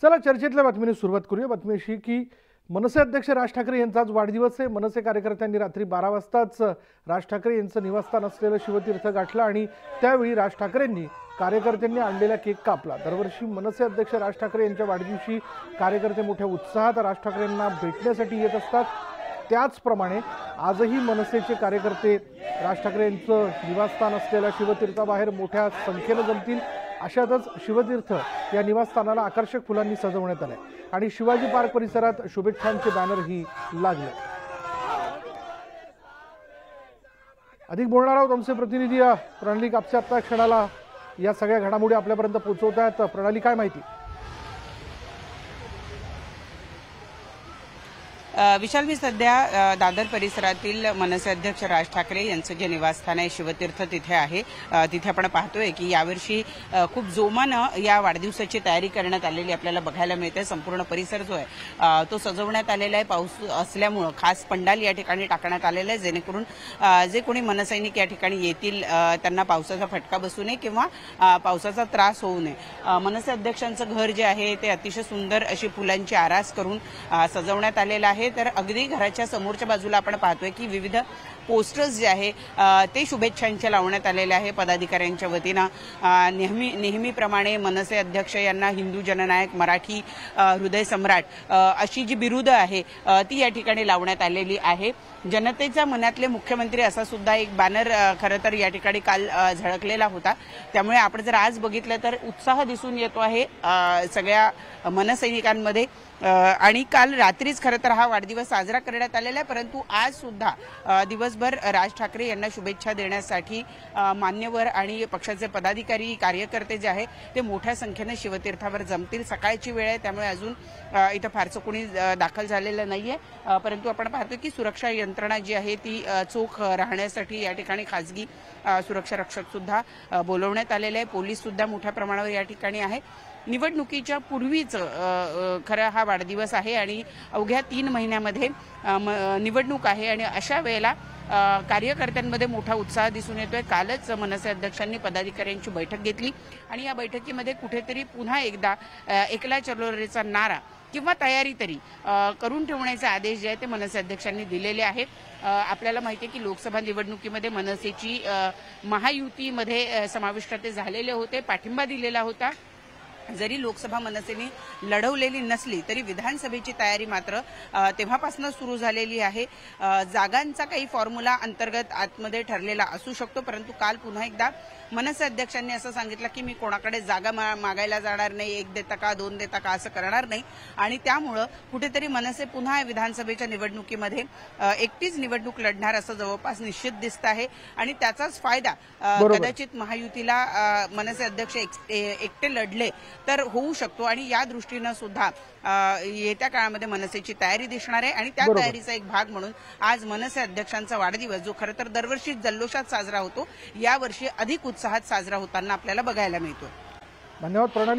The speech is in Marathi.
चला चर्चेतल्या बातमीने सुरुवात करूया। बातमी अशी की मनसे अध्यक्ष राज ठाकरे यांचा आज वाढदिवस आहे। मनसे कार्यकर्त्यांनी रात्री 12 वाजताच राज ठाकरे यांचं निवासस्थान असलेलं शिवतीर्थ गाठलं आणि त्यावेळी राज ठाकरेंनी कार्यकर्त्यांनी आणलेला केक कापला। दरवर्षी मनसे अध्यक्ष राज ठाकरे यांच्या वाढदिवशी कार्यकर्ते मोठ्या उत्साहात राज ठाकरेंना भेटण्यासाठी येत असतात। त्याचप्रमाणे आजही मनसेचे कार्यकर्ते राज ठाकरे यांचं निवासस्थान असलेल्या शिवतीर्थाबाहेर मोठ्या संख्येने जमतील। अशातच शिवतीर्थ या निवासस्थानाला आकर्षक फुलांनी सजवण्यात आले आणि शिवाजी पार्क परिसरात शुभेच्छांचे बॅनरही लागले। अधिक बोलणार आहोत आमचे प्रतिनिधी प्रणाली कापसे आता क्षणाला या सगळ्या घडामोडी आपल्यापर्यंत पोहोचवतात। प्रणाली, काय माहिती? विशाल, मी सध्या दादर परिसरातील मनसे अध्यक्ष राज ठाकरे यांचं जे निवासस्थान आहे शिवतीर्थ तिथे आहे। तिथे आपण पाहतोय की यावर्षी खूप जोमानं या वाढदिवसाची तयारी करण्यात आलेली आपल्याला बघायला मिळते। संपूर्ण परिसर जो आहे तो सजवण्यात आलेला आहे। पाऊस असल्यामुळे खास पंडाल या ठिकाणी टाकण्यात आलेला आहे, जेणेकरून जे कोणी मनसैनिक या ठिकाणी येतील त्यांना पावसाचा फटका बसू नये किंवा पावसाचा त्रास होऊ नये। मनसे अध्यक्षांचं घर जे आहे ते अतिशय सुंदर अशी फुलांची आरास करून सजवण्यात आलेलं आहे। तर अगदी घराच्या समोरच्या बाजूला आपण पाहतोय की विविध पोस्टर्स जे आहे ते शुभेच्छांचे लावण्यात आलेले आहे पदाधिकाऱ्यांच्या वतीनं। नेहमीप्रमाणे मनसे अध्यक्ष यांना हिंदू जननायक, मराठी हृदय सम्राट अशी जी बिरुदं आहे ती या ठिकाणी लावण्यात आलेली आहे। जनतेच्या मनातले मुख्यमंत्री असा सुद्धा एक बॅनर खरं तर या ठिकाणी काल झळकलेला होता। त्यामुळे आपण जर आज बघितलं तर उत्साह दिसून येतो आहे सगळ्या मनसैनिकांमध्ये। आणि काल रात्रीच खरं तर हा वाढदिवस साजरा करण्यात आलेला आहे, परंतु आज सुद्धा दिवसभर राज ठाकरे यांना शुभेच्छा देण्यासाठी मान्यवर आणि पक्षाचे पदाधिकारी, कार्यकर्ते जे आहे ते मोठ्या संख्येने शिवतीर्थावर जमतील। सकाळची वेळ आहे त्यामुळे अजून इथं फारसं कोणी दाखल झालेलं नाहीये, परंतु आपण पाहतो की सुरक्षा यंत्रणा जी आहे ती चोख राहण्यासाठी या ठिकाणी खासगी सुरक्षा रक्षक सुद्धा बोलवण्यात आलेले आहे। पोलीस सुद्धा मोठ्या प्रमाणावर या ठिकाणी आहे। निवडणुकीच्या पूर्वीच खरं हा वाढदिवस आहे आणि अवघ्या 3 महिन्यामध्ये निवडणूक आहे आणि अशा वेळेला कार्यकर्त्यांमध्ये मोठा उत्साह दिसून येतोय। कालच मनसे अध्यक्षांनी पदाधिकाऱ्यांची बैठक घेतली आणि या बैठकीमध्ये कुठेतरी पुन्हा एकदा एकला चलो रेचा नारा किंवा तयारी तरी करून ठेवण्याचे आदेश जे आहे ते मनसे अध्यक्षांनी दिलेले आहेत। आपल्याला माहिती आहे की लोकसभा निवडणुकीमध्ये मनसेची महायुतीमध्ये समाविष्ट झालेले होते, पाठिंबा दिलेला होता। जरी लोकसभा मनसेने लढवलेली नसली तरी विधानसभेची तयारी मात्र तेव्हापासून सुरू झालेली आहे। जागांचा काही फॉर्म्युला अंतर्गत आतमध्ये ठरलेला असू शकतो, परंतु काल पुन्हा एकदा मनसे अध्यक्षांनी असं सांगितलं की मी कोणाकडे जागा मागायला जाणार नाही, 1 देता का 2 देता का असं करणार नाही आणि त्यामुळं कुठेतरी मनसे पुन्हा विधानसभेच्या निवडणुकीमध्ये एकटीच निवडणूक लढणार असं जवळपास निश्चित दिसत आहे आणि त्याचाच फायदा कदाचित महायुतीला मनसे अध्यक्ष एकटे लढले तर होऊ शकतो आणि या दृष्टीनं सुद्धा येत्या काळामध्ये मनसेची तयारी दिसणार आहे आणि त्या तयारीचा एक भाग म्हणून आज मनसे अध्यक्षांचा वाढदिवस जो खरं तर दरवर्षी जल्लोषात साजरा होतो यावर्षी अधिक उत्साहात साजरा होताना आपल्याला बघायला मिळतो। धन्यवाद प्रणाली।